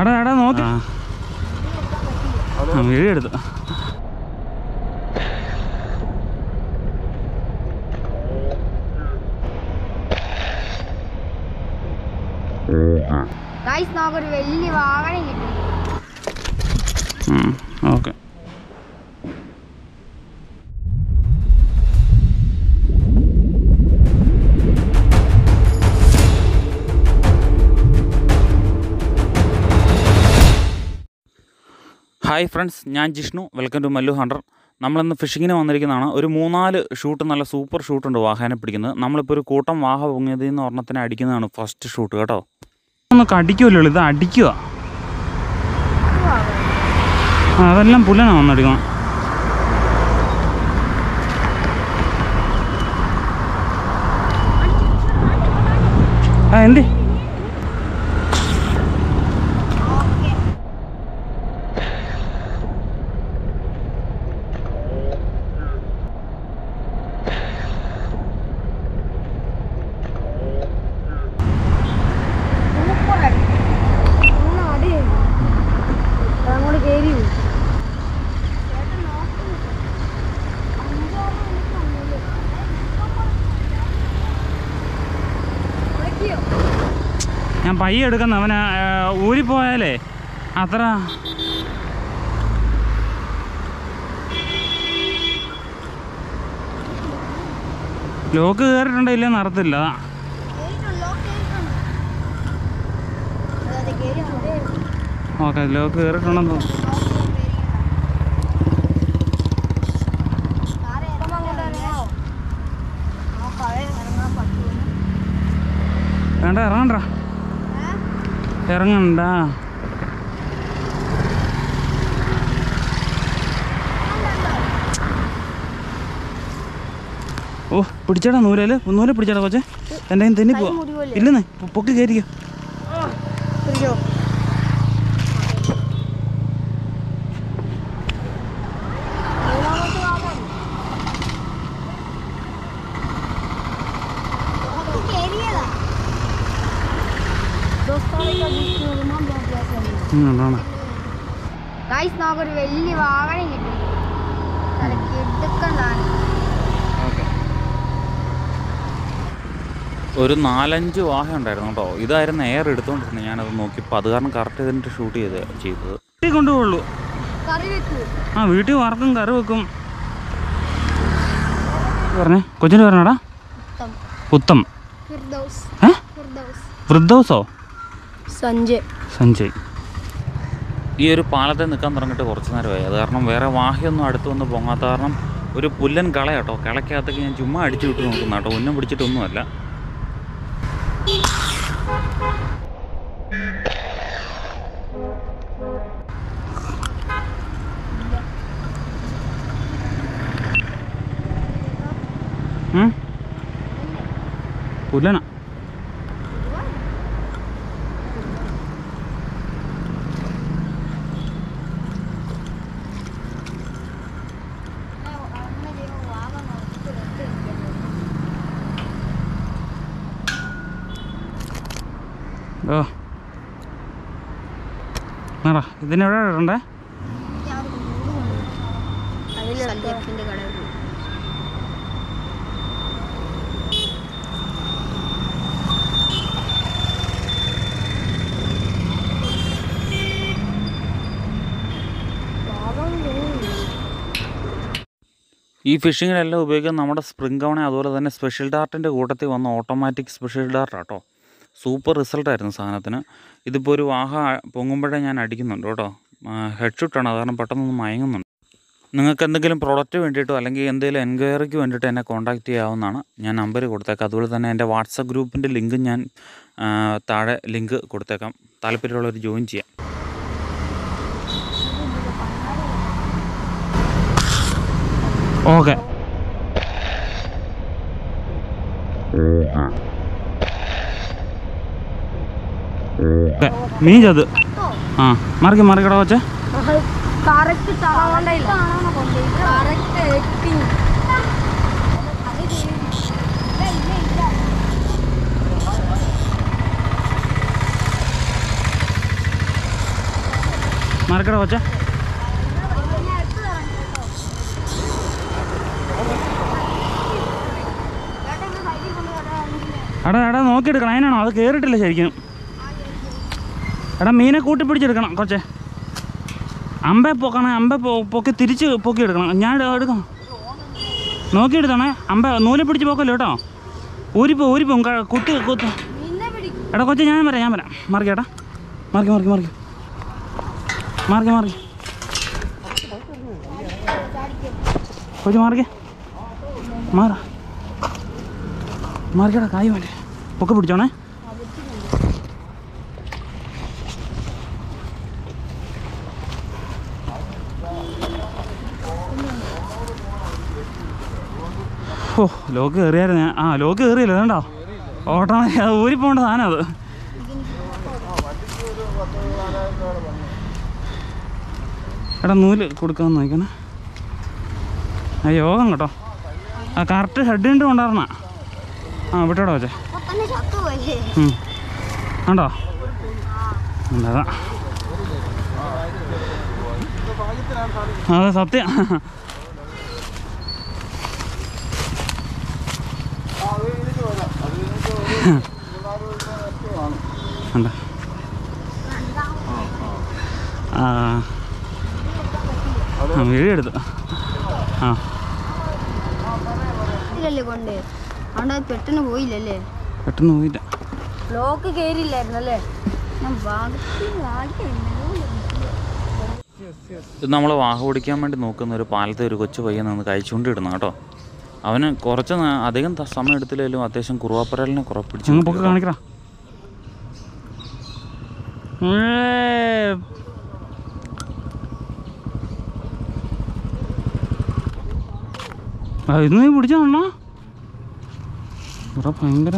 എടാ എടാ നോക്കി വീഡിയോ എടുത്തു. നമുക്കൊരു വലിയ വാഹനം കിട്ടി. ഓക്കെ. ഹായ് ഫ്രണ്ട്സ്, ഞാൻ Jishnu. Welcome to Mallu hunter. നമ്മളിന്ന് ഫിഷിങ്ങിന് വന്നിരിക്കുന്നതാണ്. ഒരു 3-4 ഷൂട്ട്, നല്ല സൂപ്പർ ഷൂട്ടുണ്ട് വാഹനം പിടിക്കുന്നത്. നമ്മളിപ്പോൾ ഒരു കൂട്ടം വാഹ പൊങ്ങിയതിൽ നിന്ന് ഒരെണ്ണത്തിനെ അടിക്കുന്നതാണ് ഫസ്റ്റ് ഷൂട്ട് കേട്ടോ. ഒന്ന് അടിക്കുമല്ലോ, ഇത് അടിക്കുക. അതെല്ലാം പുല്ലനാണ് വന്നടിക്കണം. എന്ത് ഞാൻ പയ്യെ എടുക്കുന്ന അവന് ഊരിപ്പോയാലേ അത്ര ലോക്ക് കയറിയിട്ടുണ്ടോ ഇല്ല നടത്തില്ല. ഓക്കെ, ലോക്ക് കയറിയിട്ടുണ്ടെന്ന് തോന്നുന്നു. വേണ്ട, ഇറങ്ങണ്ട ഇറങ്ങണ്ട. ഓ പിടിച്ചടാ, നൂല് പിടിച്ചടാ കൊച്ചെ. എൻ്റെ തെന്നി പോവാ. ഇല്ലെന്നേ, പൊക്കി കയറിക്കോ. നമുക്കൊരു വലിയ വാഹനം കിട്ടി. ഒരു 4-5 വാഹ ഉണ്ടായിരുന്നു കേട്ടോ. ഇതായിരുന്നു എയർ എടുത്തോണ്ടിരുന്നത്. ഞാനത് നോക്കിയപ്പോൾ അത് കാരണം കറക്റ്റ് ഇതിൻ്റെ ഷൂട്ട് ചെയ്തത്. വീട്ടിൽ കൊണ്ടുപോകുള്ളൂ. ആ, വീട്ടിൽ വറക്കും, കറി വെക്കും. പറഞ്ഞേ കൊച്ചിന് പറഞ്ഞടാ. പുത്തം വൃദ്ധൗസോ? സഞ്ജയ്. ഈ ഒരു പാലത്തിൽ നിൽക്കാൻ തുടങ്ങിയിട്ട് കുറച്ച് നേരമായി. അത് കാരണം വേറെ വാഹയൊന്നും അടുത്ത് വന്ന് പൊങ്ങാത്ത കാരണം ഒരു പുല്ലൻ കള കേട്ടോ. കളയ്ക്കകത്തേക്ക് ഞാൻ ചുമ്മാ അടിച്ചു വിട്ട് നോക്കുന്ന കേട്ടോ. ഒന്നും പിടിച്ചിട്ടൊന്നുമല്ല. പുല്ലന ഓ ആടാ. ഇതിനെവിടെ ഇടണ്ടേ? ഈ ഫിഷിങ്ങിലെല്ലാം ഉപയോഗിക്കുന്നത് നമ്മുടെ സ്പ്രിംഗ് ഗൗണെ, അതുപോലെ തന്നെ സ്പെഷ്യൽ ഡാർട്ടിൻ്റെ കൂട്ടത്തിൽ വന്ന ഓട്ടോമാറ്റിക് സ്പെഷ്യൽ ഡാർട്ട് കേട്ടോ. സൂപ്പർ റിസൾട്ടായിരുന്നു സാധനത്തിന്. ഇതിപ്പോൾ ഒരു വാഹ പൊങ്ങുമ്പോഴേ ഞാൻ അടിക്കുന്നുണ്ട് കേട്ടോ. ഹെഡ് ഷൂട്ടാണ്, അത് കാരണം പെട്ടെന്നൊന്ന് മയങ്ങുന്നുണ്ട്. നിങ്ങൾക്ക് എന്തെങ്കിലും പ്രോഡക്റ്റ് വേണ്ടിയിട്ടോ അല്ലെങ്കിൽ എന്തെങ്കിലും എൻക്വയറിക്ക് വേണ്ടിയിട്ട് എന്നെ കോൺടാക്റ്റ് ചെയ്യാവുന്നതാണ്. ഞാൻ നമ്പർ കൊടുത്തേക്കാം. അതുപോലെ തന്നെ എൻ്റെ വാട്സപ്പ് ഗ്രൂപ്പിൻ്റെ ലിങ്ക് ഞാൻ താഴെ ലിങ്ക് കൊടുത്തേക്കാം. താല്പര്യമുള്ളവർ ജോയിൻ ചെയ്യാം. ഓക്കെ. മീൻ ചത് ആ മറിക്കടാ വച്ചേ. മറക്കട കൊച്ച. എടാ നോക്കിയെടുക്കണം. അതിനാണോ? അത് കയറിയിട്ടില്ല ശരിക്കും. എടാ മീനെ കൂട്ടിപ്പിടിച്ചെടുക്കണം കൊച്ചേ. അമ്പെ പൊക്കണം. പൊക്കി തിരിച്ച് പൊക്കി എടുക്കണം. ഞാൻ എടുക്കാം. നോക്കിയെടുത്തണേ. നൂല് പിടിച്ച് പോക്കല്ലോ കേട്ടോ. ഊരിപ്പോവും കുത്തി. എടാ കൊച്ചെ ഞാൻ വരാം. മറിക്കേട്ടാ. മറിക്ക് കൊച്ചു മാറിക്കടാ. കായ് വേണ്ടേ? പൊക്കെ പിടിച്ചോണേ. ഓ ലോക്ക് കയറിയായിരുന്നു ഞാൻ. ലോക്ക് കയറിയല്ലോ വേണ്ടോ? ഓട്ടോമാറ്റിക് അത് ഊരിപ്പോണ്ട സാധനം അത്. എടാ നൂല് കൊടുക്കാൻ നോക്കണേ. യോഗം കേട്ടോ. കറക്റ്റ് ഹെഡ് കൊണ്ട് കൊണ്ടുവരണ. വിട്ടോടോ വെച്ചേ. ഉണ്ടോ? അതാ അതെ സത്യം. വീഡിയോ എടുത്തു. പെട്ടെന്ന് പോയില്ലല്ലേ? പെട്ടെന്ന് പോയില്ല. ലോക്ക് കയറിയില്ലായിരുന്നല്ലേ? ഇത് നമ്മൾ വാഹ ഓടിക്കാൻ വേണ്ടി നോക്കുന്ന ഒരു പാലത്തെ ഒരു കൊച്ചു പയ്യൻ നിന്ന് കഴിച്ചുകൊണ്ട് ഇടുന്ന കേട്ടോ. അവന് കുറച്ച് അധികം സമയം എടുത്തില്ലെങ്കിലും അത്യാവശ്യം കുറുവാപ്പരലിനെ കുറെ പിടിച്ചു പൊക്കെ കാണിക്കടാ. ഇത് നീ പിടിച്ചാണോ? ഇവിടെ ഭയങ്കര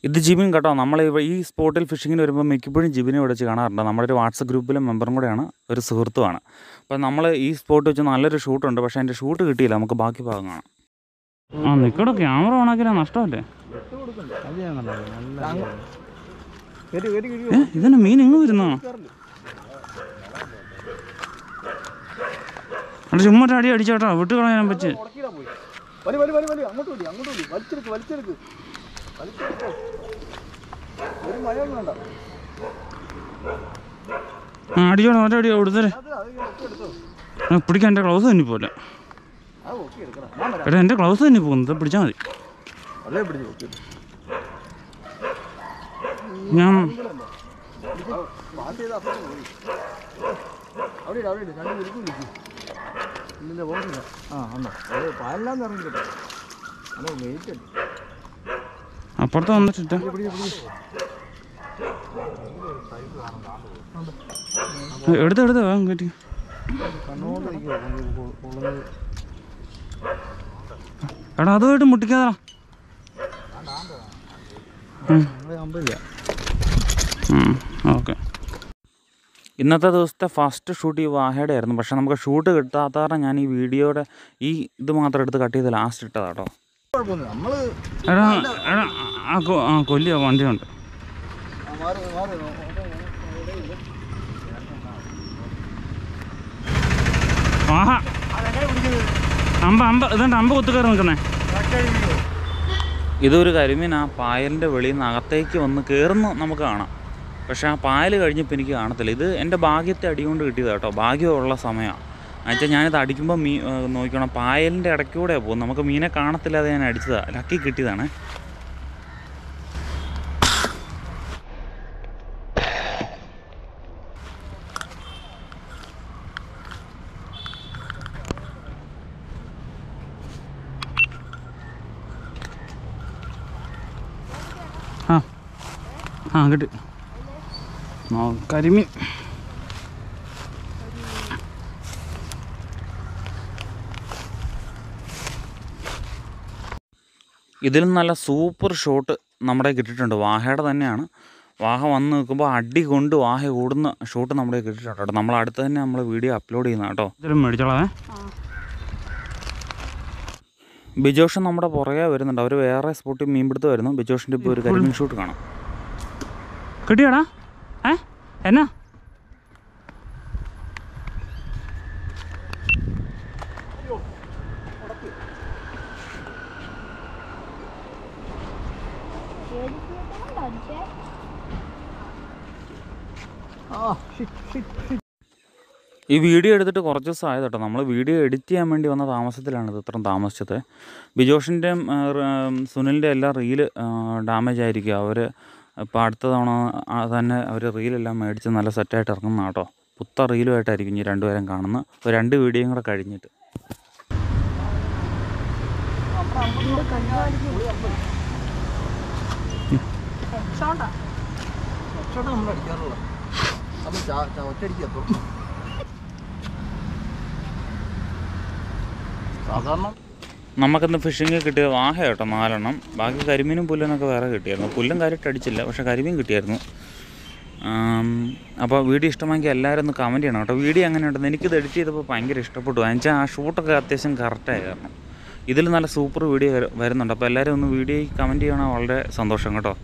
ഇത് ജിബിൻ കേട്ടോ. നമ്മൾ ഈ സ്പോട്ടിൽ ഫിഷിങ്ങിന് വരുമ്പോൾ മിക്കപ്പോഴും ജിബിനെ വിളിച്ച് കാണാറുണ്ട്. നമ്മുടെ ഒരു വാട്സപ്പ് ഗ്രൂപ്പിലെ മെമ്പറും കൂടെയാണ്, ഒരു സുഹൃത്തുമാണ്. അപ്പോൾ നമ്മൾ ഈ സ്പോട്ട് വെച്ച് നല്ലൊരു ഷൂട്ടുണ്ട്. പക്ഷേ അതിൻ്റെ ഷൂട്ട് കിട്ടിയില്ല. നമുക്ക് ബാക്കി ഭാഗം കാണാം. നിൽക്കടോ, ക്യാമറ ഓണാക്കില്ല നഷ്ടമല്ലേ? ഇതിന് മീൻ എങ്ങ് വരുന്നോ? അവിടെ ചുമ്മാ അടി അടിച്ചോട്ടോ. വിട്ട് കളയാൻ പറ്റി. അടിച്ചോട്ടോ. മറ്റേ അടിയോ കൊടുത്തേ. പിടിക്കാൻ എൻ്റെ ഗ്ലൗസ് തന്നെ പോലെ. എടാ എൻ്റെ ഗ്ലൗസ് തന്നെ പോകുന്നത്. പിടിച്ചാൽ മതി. ഞാൻ അപ്പുറത്ത് വന്നിട്ട് എടുത്ത് വേഗം കയറ്റി. എടാ അതുമായിട്ട് മുട്ടിക്കാതാ. ഓക്കെ. ഇന്നത്തെ ദിവസത്തെ ഫസ്റ്റ് ഷൂട്ട് ഈ വാഹയുടെ ആയിരുന്നു. പക്ഷെ നമുക്ക് ഷൂട്ട് കിട്ടാത്ത കാരണം ഞാൻ ഈ വീഡിയോയുടെ ഈ ഇത് മാത്രം എടുത്ത് കട്ട് ചെയ്ത് ലാസ്റ്റ് ഇട്ടതാ കേട്ടോ. എടാ കൊല്ലിയ വണ്ടിയുണ്ട്. ആഹാ ഇതുണ്ട്. അമ്പ കുത്തുകയറി നിൽക്കുന്നേ. ഇതൊരു കരിമീൻ. പായലിൻ്റെ വെളിയിൽ നിന്ന് അകത്തേക്ക് വന്ന് കയറുന്നു നമുക്ക് കാണാം. പക്ഷേ ആ പായൽ കഴിഞ്ഞപ്പോൾ എനിക്ക് കാണത്തില്ല. ഇത് എൻ്റെ ഭാഗ്യത്തെ അടികൊണ്ട് കിട്ടിയതാണ് കേട്ടോ. ഭാഗ്യമുള്ള സമയമാണ്. എന്നുവെച്ചാൽ ഞാനിത് അടിക്കുമ്പോൾ നോക്കണം, പായലിൻ്റെ ഇടയ്ക്കൂടെ പോകും. നമുക്ക് മീനെ കാണത്തില്ലാതെ ഞാൻ അടിച്ചതാണ്. ലക്കി കിട്ടിയതാണ്. കിട്ടി. കരിമീൻ. ഇതിലും നല്ല സൂപ്പർ ഷോട്ട് നമ്മുടെ കിട്ടിയിട്ടുണ്ട്. വാഹയുടെ തന്നെയാണ്. വാഹ വന്ന് നിൽക്കുമ്പോൾ അടി കൊണ്ട് വാഹ ഓടുന്ന ഷോട്ട് നമ്മുടെ കിട്ടിയിട്ടുണ്ട് കേട്ടോ. നമ്മൾ അടുത്ത് തന്നെ നമ്മൾ വീഡിയോ അപ്ലോഡ് ചെയ്യുന്ന കേട്ടോ. ഇതിലും മേടിച്ചോളാം. ബിജോഷൻ നമ്മുടെ പുറകെ വരുന്നുണ്ട്. അവർ വേറെ സ്പോട്ടിൽ മീൻപിടുത്തം വരുന്നു. ബിജോഷിൻ്റെ ഇപ്പോൾ ഒരു കരിമീൻ ഷൂട്ട് കാണാം. കിട്ടിയാടാ? എന്നാ ഈ വീഡിയോ എടുത്തിട്ട് കുറച്ച് ദിവസം ആയത് കേട്ടോ. നമ്മൾ വീഡിയോ എഡിറ്റ് ചെയ്യാൻ വേണ്ടി വന്ന താമസത്തിലാണ് ഇത് ഇത്രയും താമസിച്ചത്. ബിജോഷിൻ്റെയും സുനിലിൻ്റെ എല്ലാം റീല് ഡാമേജ് ആയിരിക്കും. അവർ ഇപ്പോൾ അടുത്ത തവണ തന്നെ അവർ റീലെല്ലാം മേടിച്ച് നല്ല സെറ്റായിട്ട് ഇറങ്ങുന്ന കേട്ടോ. പുത്ത റീലുമായിട്ടായിരിക്കും ഇനി രണ്ടുപേരും കാണുന്നത്. ഒരു 2 വീഡിയോയും കൂടെ കഴിഞ്ഞിട്ട്. നമുക്കിന്ന് ഫിഷിങ് കിട്ടിയത് വാഹ കേട്ടോ 4 എണ്ണം. ബാക്കി കരിമീനും പുല്ലനൊക്കെ വേറെ കിട്ടിയായിരുന്നു. പുല്ലും കാര്യമായിട്ട് അടിച്ചില്ല, പക്ഷേ കരിമീൻ കിട്ടിയായിരുന്നു. അപ്പോൾ വീഡിയോ ഇഷ്ടമായെങ്കിൽ എല്ലാവരും ഒന്ന് കമൻറ്റ് ചെയ്യണം കേട്ടോ. വീഡിയോ എങ്ങനെയുണ്ടെന്ന് എനിക്കിത് എഡിറ്റ് ചെയ്തപ്പോൾ ഭയങ്കര ഇഷ്ടപ്പെട്ടു. എന്നുവെച്ചാൽ ആ ഷൂട്ടൊക്കെ അത്യാവശ്യം കറക്റ്റായി. കാരണം ഇതിൽ നല്ല സൂപ്പർ വീഡിയോ വരുന്നുണ്ട്. അപ്പോൾ എല്ലാവരും ഒന്ന് വീഡിയോയിൽ കമൻറ്റ് ചെയ്യണത് വളരെ സന്തോഷം കേട്ടോ.